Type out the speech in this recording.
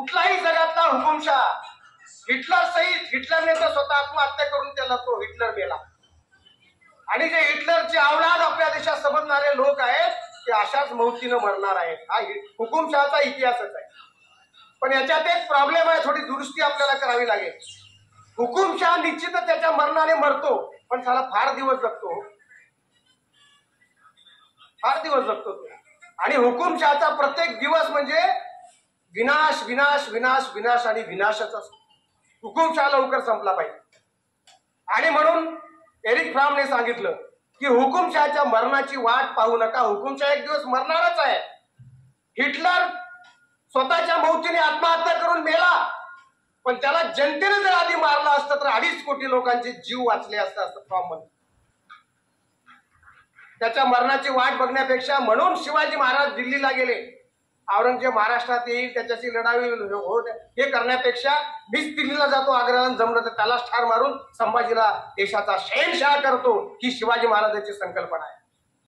कुठलाही जगातला हुकुमशाह हिटलर सहित हिटलरने तर स्वतः आत्महत्या करून त्याला तो हिटलर मेला आणि जे हिटलरची अवलाद आपल्या देशात समजणारे लोक आहेत ते अशाच मौतीनं मरणार आहेत. हा हुकुमशहाचा इतिहासच आहे. पण याच्यात एक प्रॉब्लेम आहे, थोडी दुरुस्ती आपल्याला करावी लागेल. हुकुमशहा निश्चितच त्याच्या मरणाने मरतो पण त्याला फार दिवस जगतो, फार दिवस जगतो तो. आणि हुकुमशहाचा प्रत्येक दिवस म्हणजे विनाश विनाश विनाश विनाश आणि विनाशच असतो. हुकुमशहा लवकर संपला पाहिजे. आणि म्हणून एरिक फ्रॉमने सांगितलं की हुकुमशहाच्या मरणाची वाट पाहू नका, हुकुमशहा एक दिवस मरणारच आहे. हिटलर स्वतःच्या मौतीने आत्महत्या करून मेला पण त्याला जनतेने जर आधी मारलं असतं तर 2.5 कोटी लोकांचे जीव वाचले असते असं फ्रॉम म्हणतो. त्याच्या मरणाची वाट बघण्यापेक्षा म्हणून शिवाजी महाराज दिल्लीला गेले, औरंगजेब महाराष्ट्रात येईल त्याच्याशी लढावी हे करण्यापेक्षा मीच दिल्लीला जातो, आग्र्याला जमलं तर त्यालाच ठार मारून संभाजीला देशाचा शहेनशाह करतो ही शिवाजी महाराजांची संकल्पना आहे.